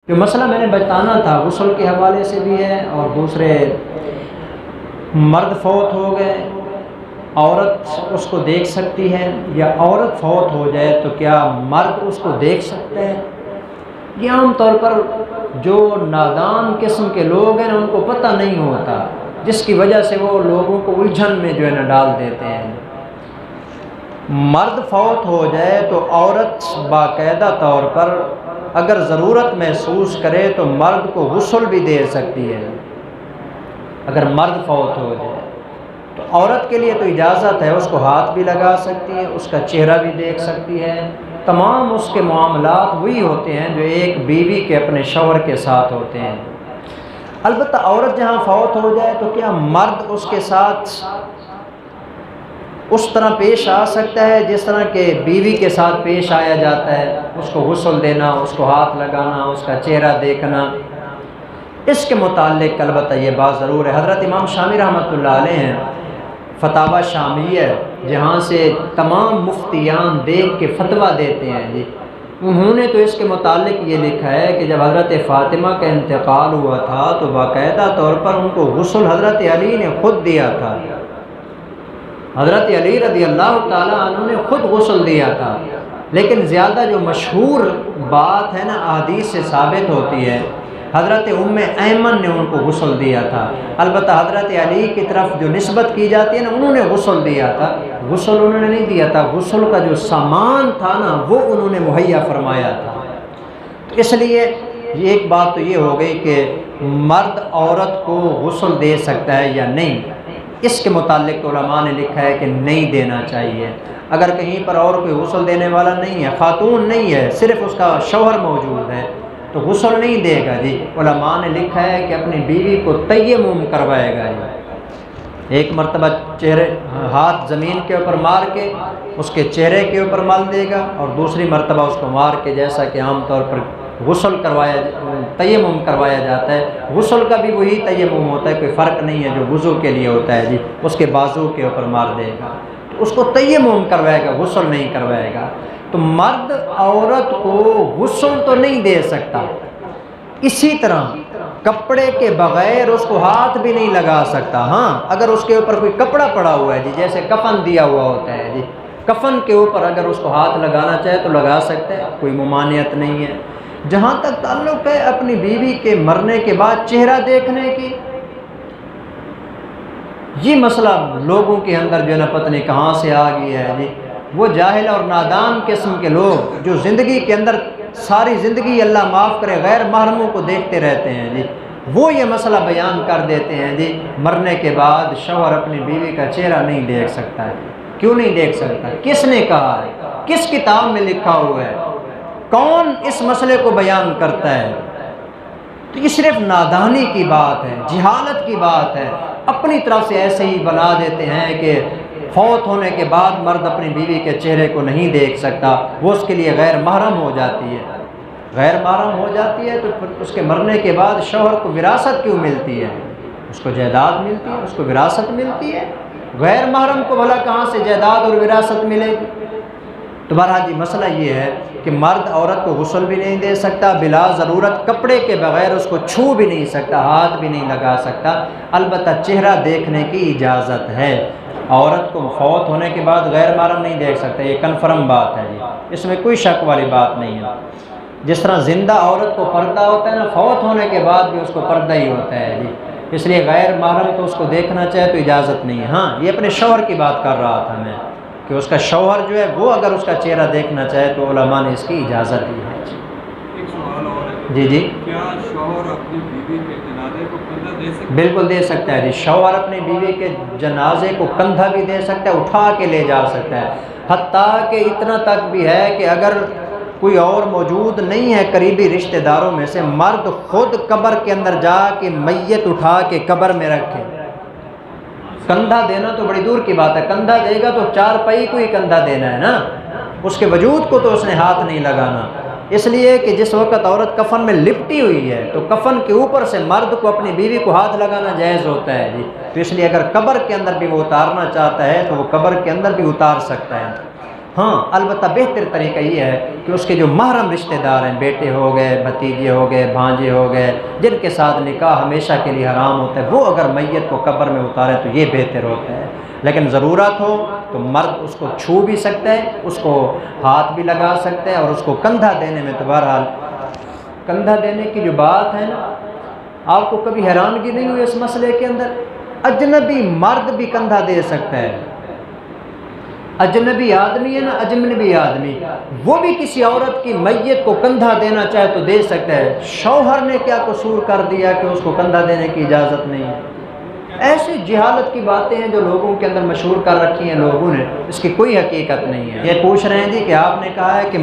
جو مسئلہ میں نے بتانا تھا غسل کے حوالے سے بھی ہے، اور دوسرے مرد فوت ہو گئے، عورت اس کو دیکھ سکتی ہے، یا عورت فوت ہو جائے تو کیا مرد اس کو دیکھ سکتے ہیں؟ یہ عام طور پر جو نادان قسم کے لوگ ہیں نا، ان کو پتہ نہیں ہوتا، جس کی وجہ سے وہ لوگوں کو الجھن میں جو ہے نا ڈال دیتے ہیں۔ مرد فوت ہو جائے تو عورت باقاعدہ طور پر اگر ضرورت محسوس کرے تو مرد کو غسل بھی دے سکتی ہے۔ اگر مرد فوت ہو جائے تو عورت کے لیے تو اجازت ہے، اس کو ہاتھ بھی لگا سکتی ہے، اس کا چہرہ بھی دیکھ سکتی ہے، تمام اس کے معاملات وہی ہوتے ہیں جو ایک بیوی کے اپنے شوہر کے ساتھ ہوتے ہیں۔ البتہ عورت جہاں فوت ہو جائے تو کیا مرد اس کے ساتھ اس طرح پیش آ سکتا ہے جس طرح کہ بیوی کے ساتھ پیش آیا جاتا ہے؟ اس کو غسل دینا، اس کو ہاتھ لگانا، اس کا چہرہ دیکھنا۔ اس کے متعلق البتہ یہ بات ضرور ہے، حضرت امام شامی رحمۃ اللہ علیہ ہیں، فتاوی شامیہ جہاں سے تمام مفتیان دیکھ کے فتویٰ دیتے ہیں جی، انہوں نے تو اس کے متعلق یہ لکھا ہے کہ جب حضرت فاطمہ کا انتقال ہوا تھا تو باقاعدہ طور پر ان کو غسل حضرت علی نے خود دیا تھا، حضرت علی رضی اللہ تعالیٰ عنہ نے خود غسل دیا تھا۔ لیکن زیادہ جو مشہور بات ہے نا، احادیث سے ثابت ہوتی ہے، حضرت ام ایمن نے ان کو غسل دیا تھا۔ البتہ حضرت علی کی طرف جو نسبت کی جاتی ہے نا، انہوں نے غسل دیا تھا، غسل انہوں نے نہیں دیا تھا، غسل کا جو سامان تھا نا وہ انہوں نے مہیا فرمایا تھا۔ تو اس لیے ایک بات تو یہ ہو گئی کہ مرد عورت کو غسل دے سکتا ہے یا نہیں، اس کے متعلق علماء نے لکھا ہے کہ نہیں دینا چاہیے۔ اگر کہیں پر اور کوئی غسل دینے والا نہیں ہے، خاتون نہیں ہے، صرف اس کا شوہر موجود ہے تو غسل نہیں دے گا جی۔ علماء نے لکھا ہے کہ اپنی بیوی کو تیمم کروائے گا جی، ایک مرتبہ ہاتھ زمین کے اوپر مار کے اس کے چہرے کے اوپر مل دے گا، اور دوسری مرتبہ اس کو مار کے، جیسا کہ عام طور پر غسل تیمم کروایا جاتا ہے، غسل کا بھی وہی تیمم ہوتا ہے، کوئی فرق نہیں ہے جو وضو کے لیے ہوتا ہے جی، اس کے بازو کے اوپر مار دے گا تو اس کو تیمم کروائے گا، غسل نہیں کروائے گا۔ تو مرد عورت کو غسل تو نہیں دے سکتا، اسی طرح کپڑے کے بغیر اس کو ہاتھ بھی نہیں لگا سکتا۔ ہاں اگر اس کے اوپر کوئی کپڑا پڑا ہوا ہے جی، جیسے کفن دیا ہوا ہوتا ہے جی، کفن کے اوپر اگر اس کو ہاتھ لگانا چاہے تو لگا سکتے ہیں، کوئی ممانعت نہیں ہے۔ جہاں تک تعلق ہے اپنی بیوی کے مرنے کے بعد چہرہ دیکھنے کی، یہ مسئلہ لوگوں کے اندر جو ہے نا پتہ نہیں کہاں سے آ گیا ہے جی، وہ جاہل اور نادان قسم کے لوگ جو زندگی کے اندر ساری زندگی اللہ معاف کرے غیر محرموں کو دیکھتے رہتے ہیں جی، وہ یہ مسئلہ بیان کر دیتے ہیں جی مرنے کے بعد شوہر اپنی بیوی کا چہرہ نہیں دیکھ سکتا ہے۔ کیوں نہیں دیکھ سکتا؟ کس نے کہا ہے؟ کس کتاب میں لکھا ہوا ہے؟ کون اس مسئلے کو بیان کرتا ہے؟ تو یہ صرف نادانی کی بات ہے، جہالت کی بات ہے، اپنی طرف سے ایسے ہی بنا دیتے ہیں کہ فوت ہونے کے بعد مرد اپنی بیوی کے چہرے کو نہیں دیکھ سکتا، وہ اس کے لیے غیر محرم ہو جاتی ہے، غیر محرم ہو جاتی ہے، تو پھر اس کے مرنے کے بعد شوہر کو وراثت کیوں ملتی ہے؟ اس کو جائیداد ملتی ہے، اس کو وراثت ملتی ہے، غیر محرم کو بھلا کہاں سے جائیداد اور وراثت ملے گی؟ تو بہرحال جی مسئلہ یہ ہے کہ مرد عورت کو غسل بھی نہیں دے سکتا، بلا ضرورت کپڑے کے بغیر اس کو چھو بھی نہیں سکتا، ہاتھ بھی نہیں لگا سکتا، البتہ چہرہ دیکھنے کی اجازت ہے۔ عورت کو فوت ہونے کے بعد غیر محرم نہیں دیکھ سکتا، یہ کنفرم بات ہے جی، اس میں کوئی شک والی بات نہیں ہے۔ جس طرح زندہ عورت کو پردہ ہوتا ہے نا، فوت ہونے کے بعد بھی اس کو پردہ ہی ہوتا ہے جی، اس لیے غیر محرم تو اس کو دیکھنا چاہے تو اجازت نہیں ہے۔ ہاں یہ اپنے شوہر کی بات کر رہا تھا میں کہ اس کا شوہر جو ہے وہ اگر اس کا چہرہ دیکھنا چاہے تو علماء نے اس کی اجازت دی ہے۔ ایک سوال اور ہے جی جی، کیا شوہر اپنی بیوی کے جنازے کو کندھا دے سکتا ہے؟ بالکل دے سکتا ہے جی، شوہر اپنی بیوی کے جنازے کو کندھا بھی دے سکتا ہے، اٹھا کے لے جا سکتا ہے، حتیٰ کہ اتنا تک بھی ہے کہ اگر کوئی اور موجود نہیں ہے قریبی رشتہ داروں میں سے، مرد خود قبر کے اندر جا کے میت اٹھا کے قبر میں رکھے۔ کندھا دینا تو بڑی دور کی بات ہے، کندھا دے گا تو چار پائی کو ہی کندھا دینا ہے نا، اس کے وجود کو تو اس نے ہاتھ نہیں لگانا، اس لیے کہ جس وقت عورت کفن میں لپٹی ہوئی ہے تو کفن کے اوپر سے مرد کو اپنی بیوی کو ہاتھ لگانا جائز ہوتا ہے جی، تو اس لیے اگر قبر کے اندر بھی وہ اتارنا چاہتا ہے تو وہ قبر کے اندر بھی اتار سکتا ہے۔ ہاں البتہ بہتر طریقہ یہ ہے کہ اس کے جو محرم رشتہ دار ہیں، بیٹے ہو گئے، بھتیجے ہو گئے، بھانجے ہو گئے، جن کے ساتھ نکاح ہمیشہ کے لیے حرام ہوتا ہے، وہ اگر میت کو قبر میں اتارے تو یہ بہتر ہوتا ہے۔ لیکن ضرورت ہو تو مرد اس کو چھو بھی سکتا ہے، اس کو ہاتھ بھی لگا سکتا ہے، اور اس کو کندھا دینے میں تو بہرحال کندھا دینے کی جو بات ہے نا، آپ کو کبھی حیرانگی نہیں ہوئی اس مسئلے کے اندر؟ اجنبی مرد بھی کندھا دے سکتا ہے، اجنبی آدمی ہے نا، اجنبی آدمی وہ بھی کسی عورت کی میت کو کندھا دینا چاہے تو دے سکتا ہے۔ شوہر نے کیا قصور کر دیا کہ اس کو کندھا دینے کی اجازت نہیں ہے؟ ایسی جہالت کی باتیں ہیں جو لوگوں کے اندر مشہور کر رکھی ہیں لوگوں نے، اس کی کوئی حقیقت نہیں ہے۔ یہ پوچھ رہے ہیں جی کہ آپ نے کہا ہے کہ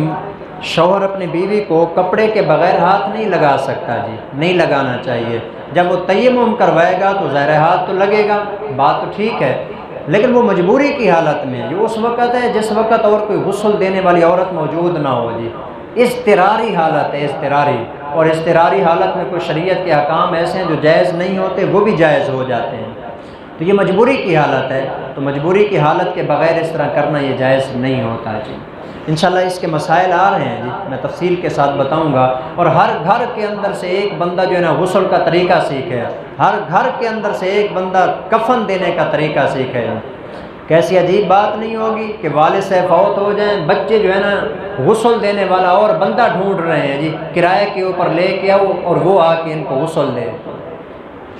شوہر اپنی بیوی کو کپڑے کے بغیر ہاتھ نہیں لگا سکتا، جی نہیں لگانا چاہیے۔ جب وہ تیمم کروائے گا تو ظاہر ہاتھ تو لگے گا، بات تو ٹھیک ہے، لیکن وہ مجبوری کی حالت میں، جو اس وقت ہے جس وقت اور کوئی غسل دینے والی عورت موجود نہ ہو، جی اضطراری حالت ہے، اضطراری، اور اضطراری حالت میں کوئی شریعت کے احکام ایسے ہیں جو جائز نہیں ہوتے، وہ بھی جائز ہو جاتے ہیں۔ تو یہ مجبوری کی حالت ہے، تو مجبوری کی حالت کے بغیر اس طرح کرنا یہ جائز نہیں ہوتا ہے۔ جی انشاءاللہ اس کے مسائل آ رہے ہیں، جی میں تفصیل کے ساتھ بتاؤں گا، اور ہر گھر کے اندر سے ایک بندہ جو ہے نا غسل کا طریقہ سیکھے، ہر گھر کے اندر سے ایک بندہ کفن دینے کا طریقہ سیکھے۔ کیسی عجیب بات نہیں ہوگی کہ والد صاحب فوت ہو جائیں، بچے جو ہے نا غسل دینے والا اور بندہ ڈھونڈ رہے ہیں، جی کرائے کے اوپر لے کے آؤ اور وہ آ کے ان کو غسل دے۔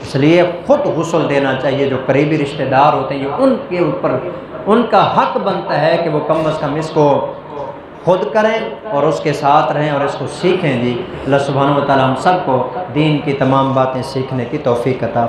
اس لیے خود غسل دینا چاہیے، جو قریبی رشتہ دار ہوتے ہیں یہ ان کے اوپر ان کا حق بنتا ہے کہ وہ کم از کم اس کو خود کریں اور اس کے ساتھ رہیں اور اس کو سیکھیں۔ جی اللہ سبحانہ و تعالی ہم سب کو دین کی تمام باتیں سیکھنے کی توفیق عطا